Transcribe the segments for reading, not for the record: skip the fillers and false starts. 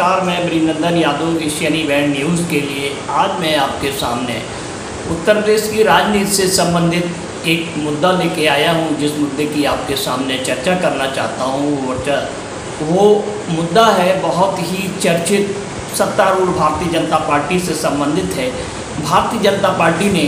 नमस्कार, मैं अभिनंदन यादव एशियानी बैंड न्यूज़ के लिए आज मैं आपके सामने उत्तर प्रदेश की राजनीति से संबंधित एक मुद्दा लेके आया हूं, जिस मुद्दे की आपके सामने चर्चा करना चाहता हूं। वो मुद्दा है बहुत ही चर्चित, सत्तारूढ़ भारतीय जनता पार्टी से संबंधित है। भारतीय जनता पार्टी ने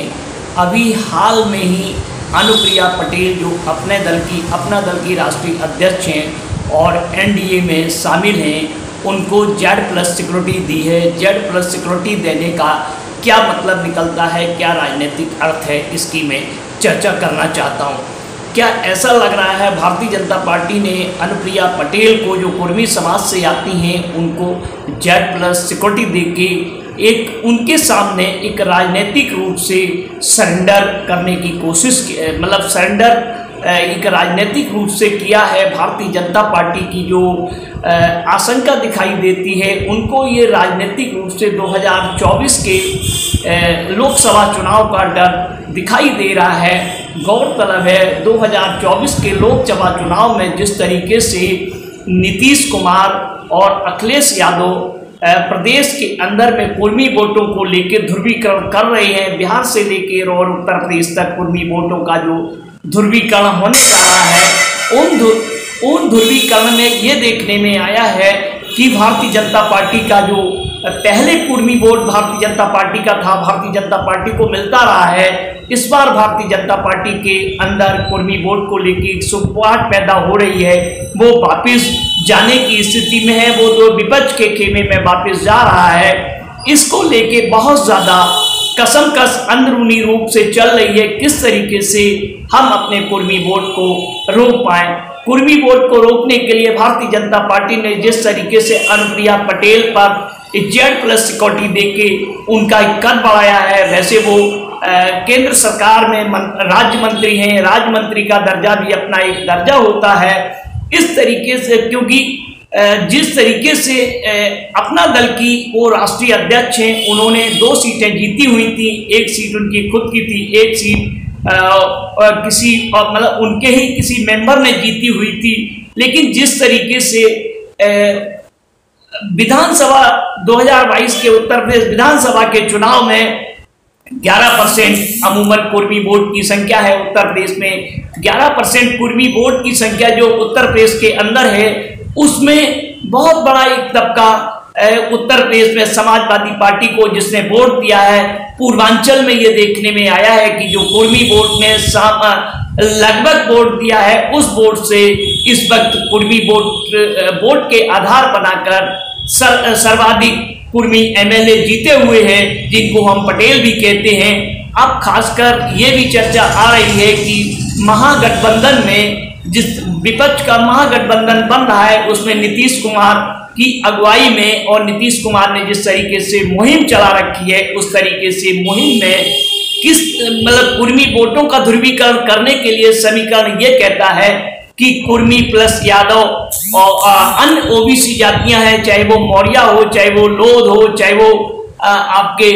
अभी हाल में ही अनुप्रिया पटेल, जो अपना दल की राष्ट्रीय अध्यक्ष हैं और एनडीए में शामिल हैं, उनको Z+ सिक्योरिटी दी है। Z+ सिक्योरिटी देने का क्या मतलब निकलता है, क्या राजनीतिक अर्थ है, इसकी मैं चर्चा करना चाहता हूं। क्या ऐसा लग रहा है भारतीय जनता पार्टी ने अनुप्रिया पटेल को, जो कुर्मी समाज से आती हैं, उनको Z+ सिक्योरिटी देके एक उनके सामने एक राजनीतिक रूप से सरेंडर करने की कोशिश की, मतलब सरेंडर एक राजनीतिक रूप से किया है। भारतीय जनता पार्टी की जो आशंका दिखाई देती है, उनको ये राजनीतिक रूप से 2024 के लोकसभा चुनाव का डर दिखाई दे रहा है। गौरतलब है 2024 के लोकसभा चुनाव में जिस तरीके से नीतीश कुमार और अखिलेश यादव प्रदेश के अंदर में कुर्मी वोटों को लेकर ध्रुवीकरण कर रहे हैं, बिहार से लेकर और उत्तर प्रदेश तक कुर्मी वोटों का जो ध्रुवीकरण होने जा रहा है, उन ध्रुवीकरण में ये देखने में आया है कि भारतीय जनता पार्टी का जो पहले कुर्मी वोट भारतीय जनता पार्टी का था, भारतीय जनता पार्टी को मिलता रहा है। इस बार भारतीय जनता पार्टी के अंदर कुर्मी वोट को लेकर एक सुखवाट पैदा हो रही है, वो वापिस जाने की स्थिति में है, वो तो विपक्ष के खेमे में वापिस जा रहा है। इसको लेके बहुत ज़्यादा कसमकस अंदरूनी रूप से चल रही है, किस तरीके से हम अपने कुर्मी वोट को रोक पाएं। कुर्मी वोट को रोकने के लिए भारतीय जनता पार्टी ने जिस तरीके से अनुप्रिया पटेल पर Z+ सिक्योरिटी देके उनका कद बढ़ाया है, वैसे वो केंद्र सरकार में राज्य मंत्री हैं। राज्य मंत्री का दर्जा भी अपना एक दर्जा होता है। इस तरीके से, क्योंकि जिस तरीके से अपना दल की वो राष्ट्रीय अध्यक्ष हैं, उन्होंने 2 सीटें जीती हुई थी, एक सीट उनकी खुद की थी, एक सीट किसी मतलब उनके ही किसी मेंबर ने जीती हुई थी। लेकिन जिस तरीके से विधानसभा 2022 के उत्तर प्रदेश विधानसभा के चुनाव में 11% अमूमन कुर्मी वोट की संख्या है उत्तर प्रदेश में, 11% कुर्मी वोट की संख्या जो उत्तर प्रदेश के अंदर है, उसमें बहुत बड़ा एक तबका उत्तर प्रदेश में समाजवादी पार्टी को जिसने वोट दिया है। पूर्वांचल में ये देखने में आया है कि जो कुर्मी वोट ने लगभग वोट दिया है, उस वोट से इस वक्त कुर्मी वोट के आधार बनाकर सर्वाधिक कुर्मी MLA जीते हुए हैं, जिनको हम पटेल भी कहते हैं। अब खासकर ये भी चर्चा आ रही है कि महागठबंधन में जिस विपक्ष का महागठबंधन बन रहा है, उसमें नीतीश कुमार की अगुवाई में, और नीतीश कुमार ने जिस तरीके से मुहिम चला रखी है, उस तरीके से मुहिम में किस मतलब कुर्मी वोटों का ध्रुवीकरण करने के लिए समीकरण ये कहता है कि कुर्मी प्लस यादव और अन्य OBC जातियां हैं, चाहे वो मौर्य हो, चाहे वो लोध हो, चाहे वो आपके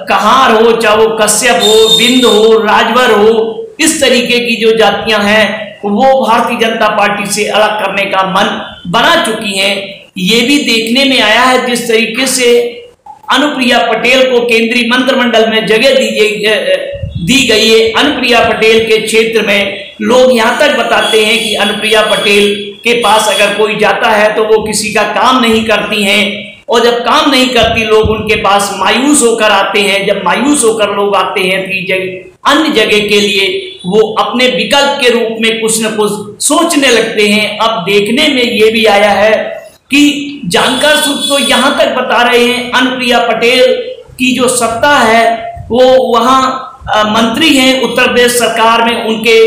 कहार हो, चाहे वो कश्यप हो, बिंद हो, राजभर हो, इस तरीके की जो जातियां हैं वो भारतीय जनता पार्टी से अलग करने का मन बना चुकी हैं। ये भी देखने में आया है जिस तरीके से अनुप्रिया पटेल को केंद्रीय मंत्रिमंडल में जगह दी गई है। अनुप्रिया पटेल के क्षेत्र में लोग यहाँ तक बताते हैं कि अनुप्रिया पटेल के पास अगर कोई जाता है तो वो किसी का काम नहीं करती हैं, और जब काम नहीं करती लोग उनके पास मायूस होकर आते हैं। जब मायूस होकर लोग आते हैं तो अन्य जगह के लिए वो अपने विकल्प के रूप में कुछ न कुछ सोचने लगते हैं। अब देखने में ये भी आया है कि जानकार सूत्र तो यहाँ तक बता रहे हैं, अनुप्रिया पटेल की जो सत्ता है वो वहाँ मंत्री हैं उत्तर प्रदेश सरकार में, उनके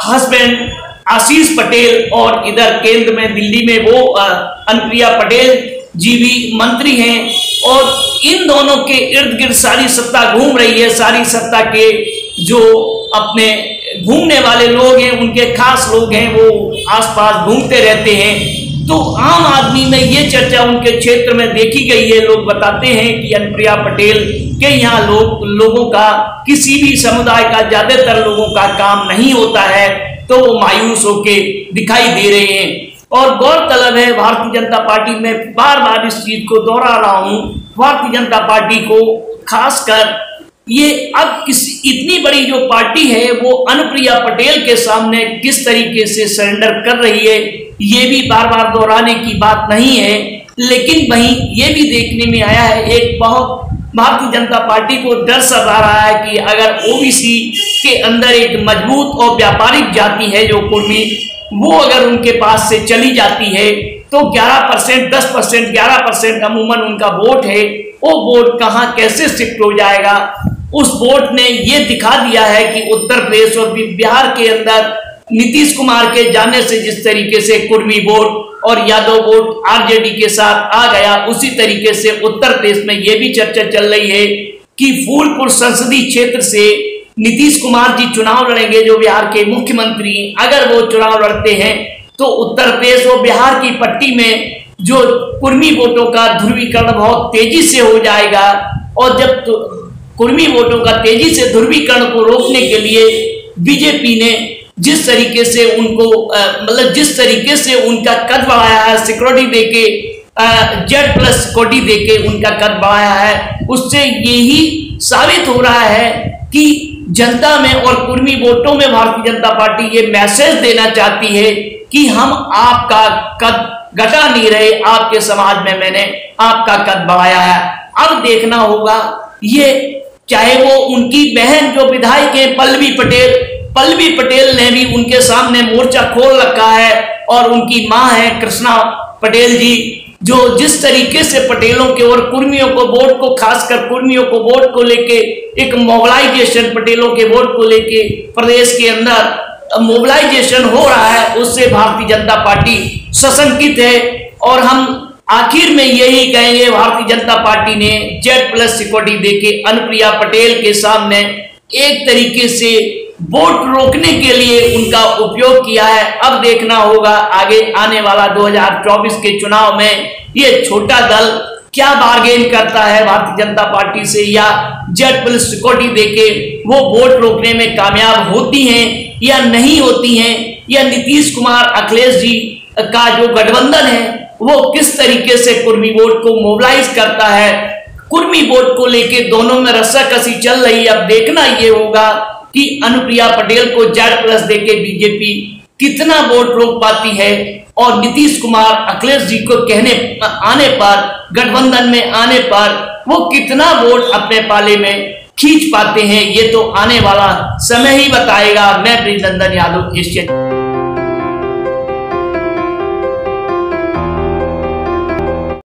हस्बैंड आशीष पटेल, और इधर केंद्र में दिल्ली में वो अनुप्रिया पटेल जी भी मंत्री हैं। और इन दोनों के इर्द गिर्द सारी सत्ता घूम रही है। सारी सत्ता के जो अपने घूमने वाले लोग हैं, उनके खास लोग हैं, वो आसपास घूमते रहते हैं। तो आम आदमी में ये चर्चा उनके क्षेत्र में देखी गई है। लोग बताते हैं कि अनुप्रिया पटेल के यहाँ लोगों का, किसी भी समुदाय का, ज्यादातर लोगों का काम नहीं होता है, तो वो मायूस होके दिखाई दे रहे हैं। और गौरतलब है, भारतीय जनता पार्टी में बार बार इस चीज को दोहरा रहा हूं, भारतीय जनता पार्टी को खासकर ये अब इतनी बड़ी जो पार्टी है वो अनुप्रिया पटेल के सामने किस तरीके से सरेंडर कर रही है, ये भी बार बार दोहराने की बात नहीं है। लेकिन वहीं ये भी देखने में आया है, एक बहुत भारतीय जनता पार्टी को डर सता रहा है कि अगर ओबीसी के अंदर एक मजबूत और व्यापारिक जाति है जो कुर्मी, वो अगर उनके पास से चली जाती है तो 11%, 10%, 11% अमूमन उनका वोट है, वो वोट कहां कैसे शिफ्ट हो जाएगा। उस वोट ने ये दिखा दिया है कि उत्तर प्रदेश और बिहार के अंदर नीतीश कुमार के जाने से जिस तरीके से कुर्मी वोट और यादव वोट आरजेडी के साथ आ गया, उसी तरीके से उत्तर प्रदेश में ये भी चर्चा चल रही है कि फूलपुर संसदीय क्षेत्र से नीतीश कुमार जी चुनाव लड़ेंगे, जो बिहार के मुख्यमंत्री। अगर वो चुनाव लड़ते हैं तो उत्तर प्रदेश और बिहार की पट्टी में जो कुर्मी वोटों का ध्रुवीकरण बहुत तेजी से हो जाएगा। और जब कुर्मी वोटों का तेजी से ध्रुवीकरण को रोकने के लिए बीजेपी ने जिस तरीके से उनको जिस तरीके से उनका कद बढ़ाया है, सिक्योरिटी देके Z+ सिक्योरिटी देके उनका कद बढ़ाया है, उससे यही साबित हो रहा है कि जनता में और कुर्मी वोटों में भारतीय जनता पार्टी ये मैसेज देना चाहती है कि हम आपका कद घटा नहीं रहे, आपके समाज में मैंने आपका कद बढ़ाया है। अब देखना होगा, ये चाहे वो उनकी बहन जो विधायक है पल्लवी पटेल ने भी उनके सामने मोर्चा खोल रखा है, और उनकी मां है कृष्णा पटेल जी, जो जिस तरीके से पटेलों के और कुर्मियों को वोट को, खासकर कुर्मियों को वोट को लेके एक मोबिलाइजेशन, पटेलों के वोट को लेके प्रदेश के अंदर मोबिलाइजेशन हो रहा है, उससे भारतीय जनता पार्टी सशंकित है। और हम आखिर में यही कहेंगे, भारतीय जनता पार्टी ने Z+ सिक्योरिटी देके अनुप्रिया पटेल के सामने एक तरीके से वोट रोकने के लिए उनका उपयोग किया है। अब देखना होगा आगे आने वाला 2024 के चुनाव में ये छोटा दल क्या बार्गेन करता है भारतीय जनता पार्टी से, या Z+ सिक्योरिटी देके वो वोट रोकने में कामयाब होती हैं या नहीं होती हैं, या नीतीश कुमार अखिलेश जी का जो गठबंधन है वो किस तरीके से कुर्मी वोट को मोबिलाइज करता है। कुर्मी वोट को लेके दोनों में रस्साकसी चल रही है। अब देखना ये होगा कि अनुप्रिया पटेल को Z+ देके बीजेपी कितना वोट रोक पाती है, और नीतीश कुमार अखिलेश जी को कहने आने पर, गठबंधन में आने पर वो कितना वोट अपने पाले में खींच पाते हैं, ये तो आने वाला समय ही बताएगा। मैं ब्रिजनंदन यादव, एशियन।